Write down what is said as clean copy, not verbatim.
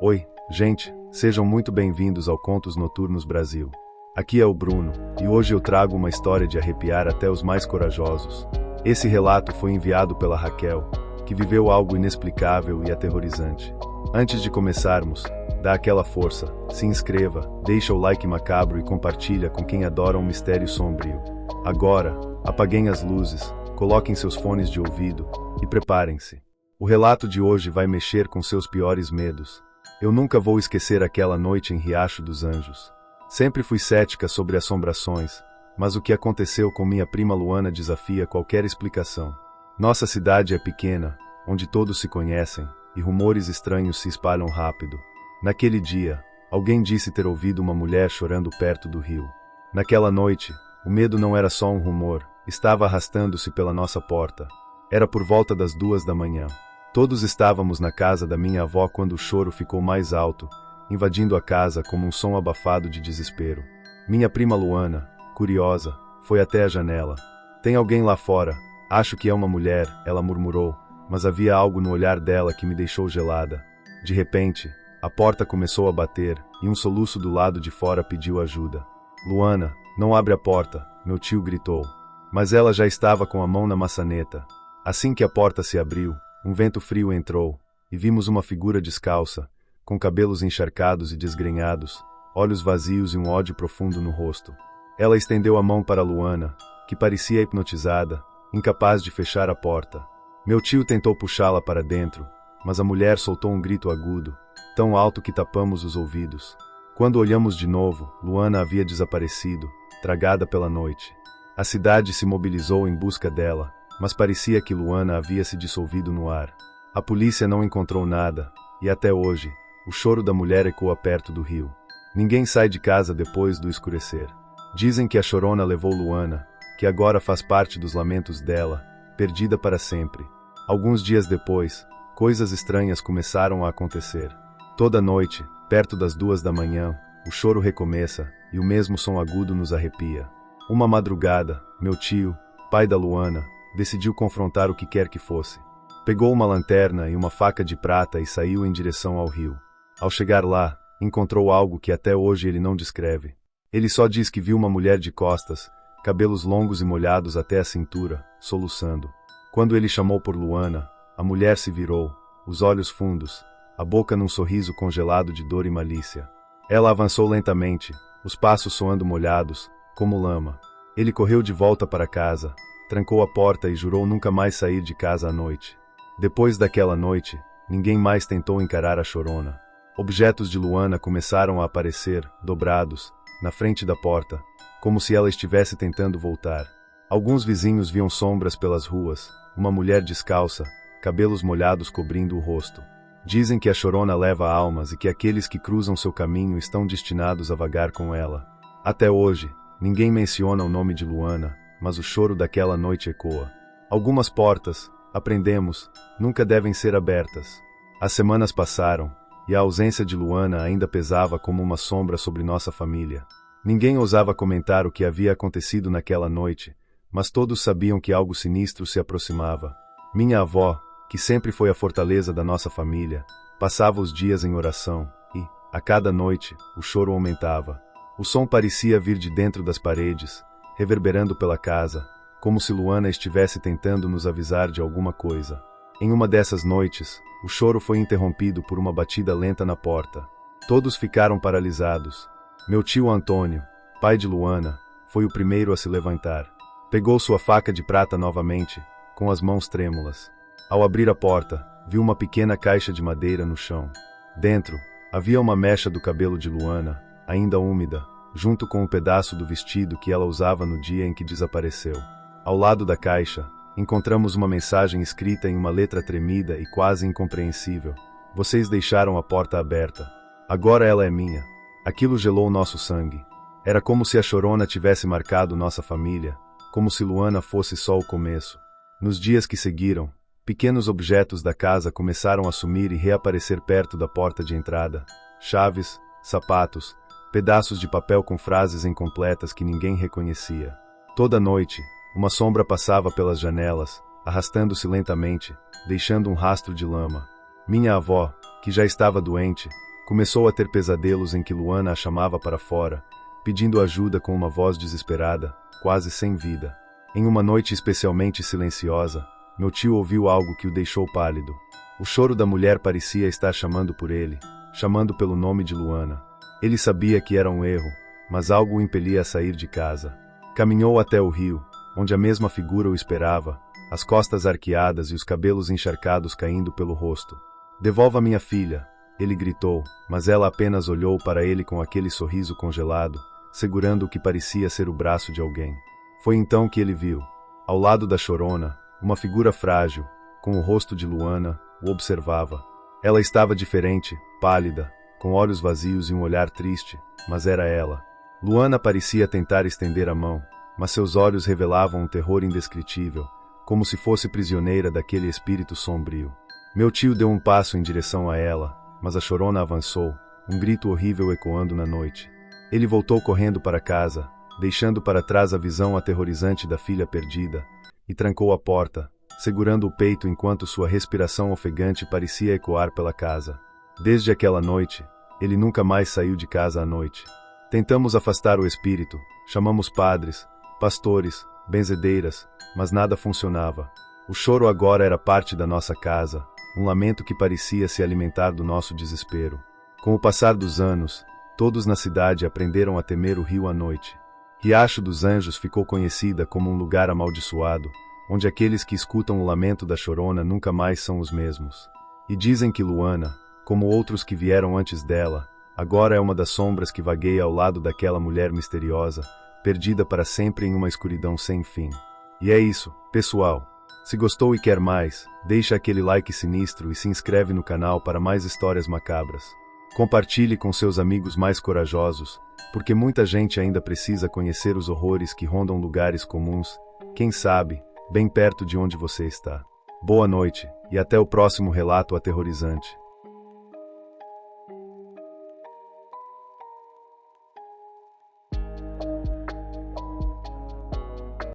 Oi, gente, sejam muito bem-vindos ao Contos Noturnos Brasil. Aqui é o Bruno, e hoje eu trago uma história de arrepiar até os mais corajosos. Esse relato foi enviado pela Raquel, que viveu algo inexplicável e aterrorizante. Antes de começarmos, dá aquela força, se inscreva, deixa o like macabro e compartilha com quem adora um mistério sombrio. Agora, apaguem as luzes, coloquem seus fones de ouvido e preparem-se. O relato de hoje vai mexer com seus piores medos. Eu nunca vou esquecer aquela noite em Riacho dos Anjos. Sempre fui cética sobre assombrações, mas o que aconteceu com minha prima Luana desafia qualquer explicação. Nossa cidade é pequena, onde todos se conhecem, e rumores estranhos se espalham rápido. Naquele dia, alguém disse ter ouvido uma mulher chorando perto do rio. Naquela noite, o medo não era só um rumor, estava arrastando-se pela nossa porta. Era por volta das 2 da manhã. Todos estávamos na casa da minha avó quando o choro ficou mais alto, invadindo a casa como um som abafado de desespero. Minha prima Luana, curiosa, foi até a janela. "Tem alguém lá fora, acho que é uma mulher", ela murmurou, mas havia algo no olhar dela que me deixou gelada. De repente, a porta começou a bater, e um soluço do lado de fora pediu ajuda. "Luana, não abre a porta", meu tio gritou. Mas ela já estava com a mão na maçaneta. Assim que a porta se abriu, um vento frio entrou, e vimos uma figura descalça, com cabelos encharcados e desgrenhados, olhos vazios e um ódio profundo no rosto. Ela estendeu a mão para Luana, que parecia hipnotizada, incapaz de fechar a porta. Meu tio tentou puxá-la para dentro, mas a mulher soltou um grito agudo, tão alto que tapamos os ouvidos. Quando olhamos de novo, Luana havia desaparecido, tragada pela noite. A cidade se mobilizou em busca dela, mas parecia que Luana havia se dissolvido no ar. A polícia não encontrou nada, e até hoje, o choro da mulher ecoa perto do rio. Ninguém sai de casa depois do escurecer. Dizem que a chorona levou Luana, que agora faz parte dos lamentos dela, perdida para sempre. Alguns dias depois, coisas estranhas começaram a acontecer. Toda noite, perto das 2 da manhã, o choro recomeça, e o mesmo som agudo nos arrepia. Uma madrugada, meu tio, pai da Luana, decidiu confrontar o que quer que fosse. Pegou uma lanterna e uma faca de prata e saiu em direção ao rio. Ao chegar lá, encontrou algo que até hoje ele não descreve. Ele só diz que viu uma mulher de costas, cabelos longos e molhados até a cintura, soluçando. Quando ele chamou por Luana, a mulher se virou, os olhos fundos, a boca num sorriso congelado de dor e malícia. Ela avançou lentamente, os passos soando molhados, como lama. Ele correu de volta para casa, trancou a porta e jurou nunca mais sair de casa à noite. Depois daquela noite, ninguém mais tentou encarar a chorona. Objetos de Luana começaram a aparecer, dobrados, na frente da porta, como se ela estivesse tentando voltar. Alguns vizinhos viam sombras pelas ruas, uma mulher descalça, cabelos molhados cobrindo o rosto. Dizem que a chorona leva almas e que aqueles que cruzam seu caminho estão destinados a vagar com ela. Até hoje, ninguém menciona o nome de Luana, mas o choro daquela noite ecoa. Algumas portas, aprendemos, nunca devem ser abertas. As semanas passaram, e a ausência de Luana ainda pesava como uma sombra sobre nossa família. Ninguém ousava comentar o que havia acontecido naquela noite, mas todos sabiam que algo sinistro se aproximava. Minha avó, que sempre foi a fortaleza da nossa família, passava os dias em oração, e, a cada noite, o choro aumentava. O som parecia vir de dentro das paredes, reverberando pela casa, como se Luana estivesse tentando nos avisar de alguma coisa. Em uma dessas noites, o choro foi interrompido por uma batida lenta na porta. Todos ficaram paralisados. Meu tio Antônio, pai de Luana, foi o primeiro a se levantar. Pegou sua faca de prata novamente, com as mãos trêmulas. Ao abrir a porta, viu uma pequena caixa de madeira no chão. Dentro, havia uma mecha do cabelo de Luana, ainda úmida, junto com um pedaço do vestido que ela usava no dia em que desapareceu. Ao lado da caixa, encontramos uma mensagem escrita em uma letra tremida e quase incompreensível. "Vocês deixaram a porta aberta. Agora ela é minha." Aquilo gelou nosso sangue. Era como se a chorona tivesse marcado nossa família, como se Luana fosse só o começo. Nos dias que seguiram, pequenos objetos da casa começaram a sumir e reaparecer perto da porta de entrada. Chaves, sapatos, pedaços de papel com frases incompletas que ninguém reconhecia. Toda noite, uma sombra passava pelas janelas, arrastando-se lentamente, deixando um rastro de lama. Minha avó, que já estava doente, Começou a ter pesadelos em que Luana a chamava para fora, pedindo ajuda com uma voz desesperada, quase sem vida. Em uma noite especialmente silenciosa, meu tio ouviu algo que o deixou pálido. O choro da mulher parecia estar chamando por ele, chamando pelo nome de Luana. Ele sabia que era um erro, mas algo o impelia a sair de casa. Caminhou até o rio, onde a mesma figura o esperava, as costas arqueadas e os cabelos encharcados caindo pelo rosto. "Devolva minha filha", ele gritou, mas ela apenas olhou para ele com aquele sorriso congelado, segurando o que parecia ser o braço de alguém. Foi então que ele viu, ao lado da chorona, uma figura frágil, com o rosto de Luana, o observava. Ela estava diferente, pálida, com olhos vazios e um olhar triste, mas era ela. Luana parecia tentar estender a mão, mas seus olhos revelavam um terror indescritível, como se fosse prisioneira daquele espírito sombrio. Meu tio deu um passo em direção a ela, mas a chorona avançou, um grito horrível ecoando na noite. Ele voltou correndo para casa, deixando para trás a visão aterrorizante da filha perdida, e trancou a porta, segurando o peito enquanto sua respiração ofegante parecia ecoar pela casa. Desde aquela noite, ele nunca mais saiu de casa à noite. Tentamos afastar o espírito, chamamos padres, pastores, benzedeiras, mas nada funcionava. O choro agora era parte da nossa casa, um lamento que parecia se alimentar do nosso desespero. Com o passar dos anos, todos na cidade aprenderam a temer o rio à noite. Riacho dos Anjos ficou conhecida como um lugar amaldiçoado, onde aqueles que escutam o lamento da chorona nunca mais são os mesmos. E dizem que Luana, como outros que vieram antes dela, agora é uma das sombras que vagueia ao lado daquela mulher misteriosa, perdida para sempre em uma escuridão sem fim. E é isso, pessoal. Se gostou e quer mais, deixa aquele like sinistro e se inscreve no canal para mais histórias macabras. Compartilhe com seus amigos mais corajosos, porque muita gente ainda precisa conhecer os horrores que rondam lugares comuns, quem sabe, bem perto de onde você está. Boa noite, e até o próximo relato aterrorizante.